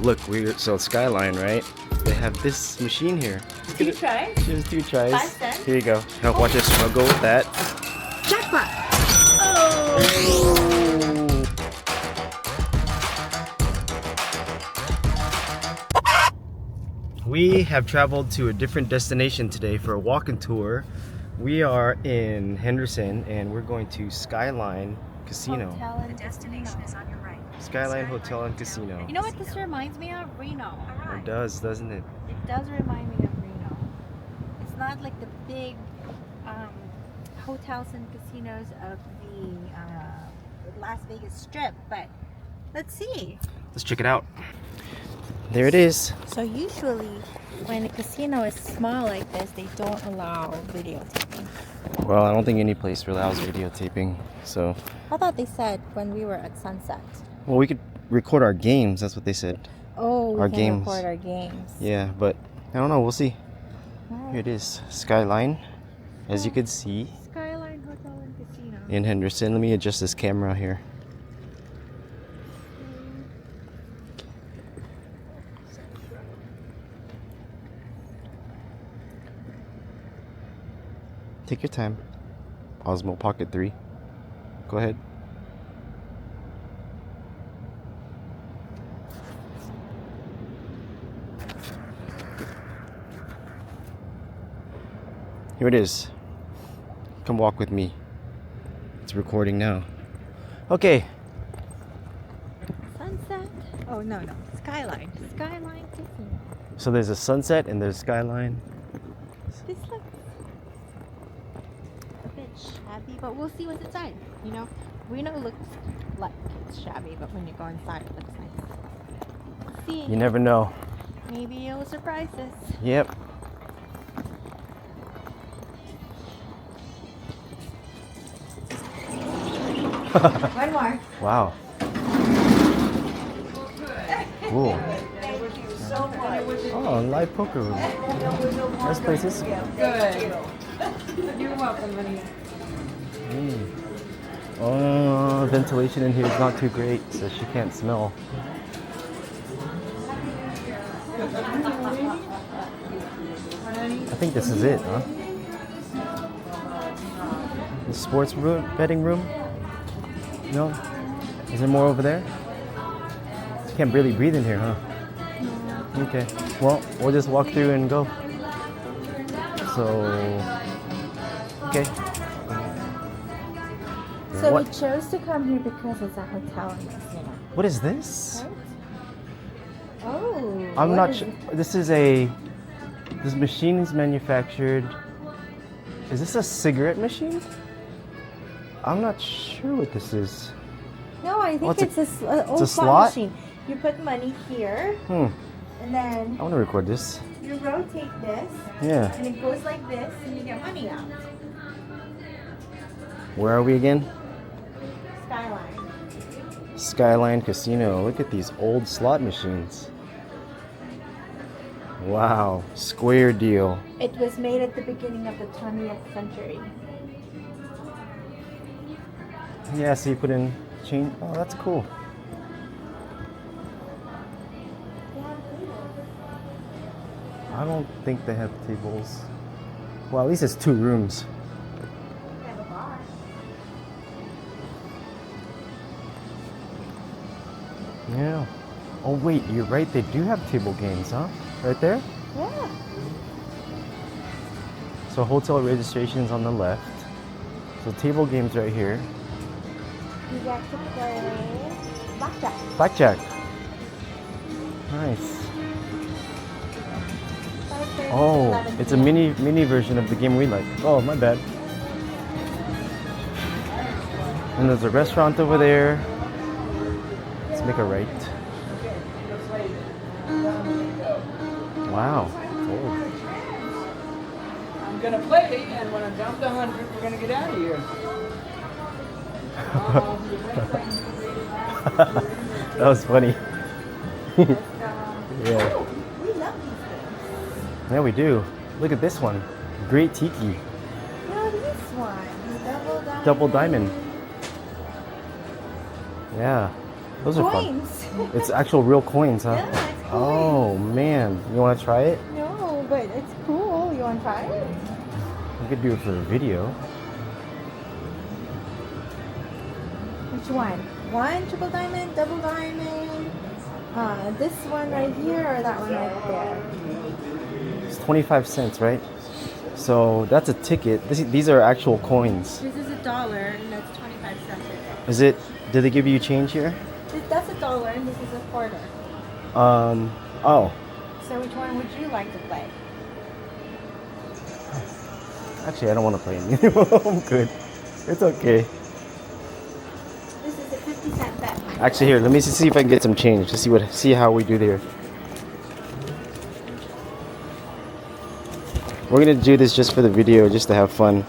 look, so Skyline, right? They have this machine here. 2 tries? Just 2 tries. 5 cents. Here you go. Now watch us struggle with that. Jackpot! Oh! We have traveled to a different destination today for a walking tour. We are in Henderson and we're going to Skyline Casino. The destination is on your right. Skyline Hotel and Casino. You know what this reminds me of? Reno. It does, doesn't it? It does remind me of Reno. It's not like the big hotels and casinos of the Las Vegas Strip, but let's see. Let's check it out. There it is. So usually when a casino is small like this, they don't allow videotaping. Well, I don't think any place allows videotaping, so. I thought they said when we were at Sunset. Well, we could record our games, that's what they said. Oh, we Our can games. record our games. Yeah, but I don't know, we'll see. Alright. Here it is, Skyline, as you can see, Skyline Hotel and Casino. in Henderson. Let me adjust this camera here. Take your time. Osmo Pocket 3. Go ahead. Here it is. Come walk with me. It's recording now. Okay. Sunset. Oh, no. Skyline. Skyline Casino. So there's a sunset and there's Skyline. This looks a bit shabby, but we'll see what's inside. You know, Reno looks like it's shabby, but when you go inside, it looks nice. Let's see. You never know. Maybe it'll surprise us. Yep. One more. Wow. Cool. Oh, live poker room. Nice places. Good. You're welcome, honey. Oh, ventilation in here is not too great, so she can't smell. I think this is it, huh? The sports room, betting room? No? Is there more over there? You can't barely breathe in here, huh? Okay. Well, we'll just walk through and go. So, okay. So What? we chose to come here because it's a hotel and casino. What is this? Right? Oh. I'm what not is sure. it? This machine is manufactured. Is this a cigarette machine? I'm not sure what this is. No, I think it's it's a old a slot slot? machine. You put money here, and then I want to record this. you rotate this, Yeah. and it goes like this, and you get money out. Where are we again? Skyline. Skyline Casino. Look at these old slot machines. Wow. Square deal. It was made at the beginning of the 20th century. Yeah, so you put in change. Oh, that's cool. I don't think they have tables. Well, at least it's 2 rooms. They have a bar. Yeah. Oh, wait, you're right. They do have table games, huh? Right there? Yeah. So hotel registration's on the left. So table games right here. You get to play blackjack. Blackjack. Nice. Oh, it's a mini version of the game we like. Oh, my bad. And there's a restaurant over there. Let's make a right. Wow. Old. I'm gonna play, and when I'm down to 100, we're gonna get out of here. That was funny. Yeah. We love these things. Yeah, we do. Look at this one. Great Tiki. No, this one. Double diamond. Yeah. Those are fun. Coins. It's actual real coins, huh? Yeah, it's Oh man, you want to try it? No, but it's cool. You want to try it? We could do it for the video. Which one? One triple diamond, double diamond? This one right here or that one right there? It's 25 cents, right? So that's a ticket. These are actual coins. This is $1 and that's 25 cents. Is it? Did they give you change here? That's $1 and this is a quarter. Oh. So which one would you like to play? Actually, I don't want to play anymore. I'm good. It's okay. This is a 50-cent bet. Actually, here, let me see if I can get some change to see how we do there. We're gonna do this just for the video, just to have fun.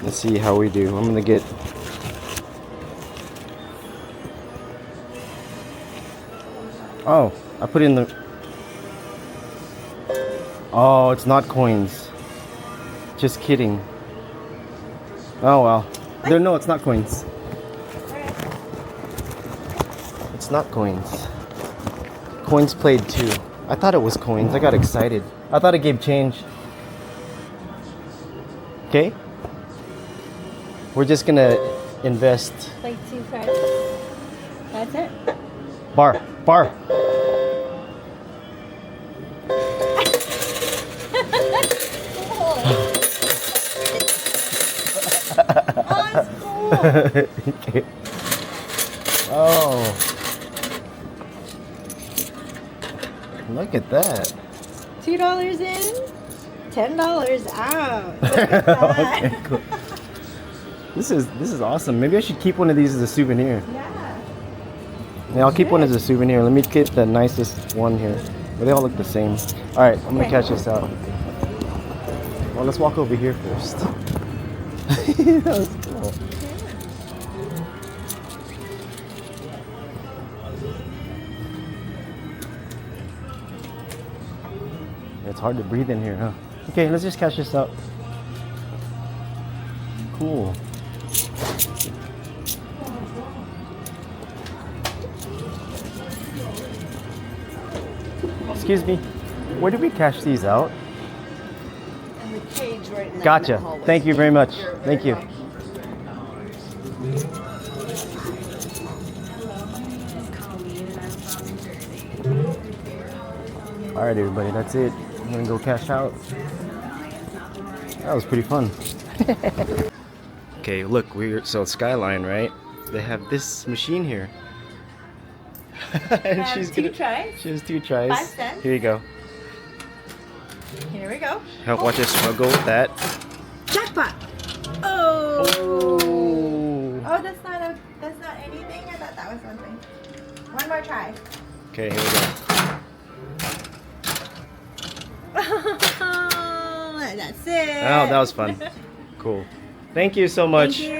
Let's see how we do. I'm gonna get. Oh, I put in the. Oh, it's not coins. Just kidding. Oh well. No, it's not coins. It's not coins. Coins played too. I thought it was coins. I got excited. I thought it gave change. Okay? We're just gonna invest. Play 2 credits. That's it. Bar. Oh, it's cool. Okay. Oh. Look at that. $2 in, $10 out. Look at that. Okay, cool. This is awesome. Maybe I should keep one of these as a souvenir. Yeah. Yeah, I'll keep one as a souvenir. Let me get the nicest one here. But they all look the same. All right, I'm gonna catch this out. Well, let's walk over here first. That was cool. It's hard to breathe in here, huh? Okay, let's just catch this up. Cool. Excuse me, where did we cash these out? And the cage right now. Gotcha. Thank you very much. Thank you. All right, everybody, that's it. I'm gonna go cash out. That was pretty fun. Okay, look, so Skyline, right? They have this machine here. And Have 2 tries. She has 2 tries. 5 cents. Here you go. Here we go. Help watch us struggle with that. Jackpot. Oh. Oh. Oh, that's not anything. I thought that was something. One more try. Okay, here we go. That's it. Oh, that was fun. Cool. Thank you so much. Thank you.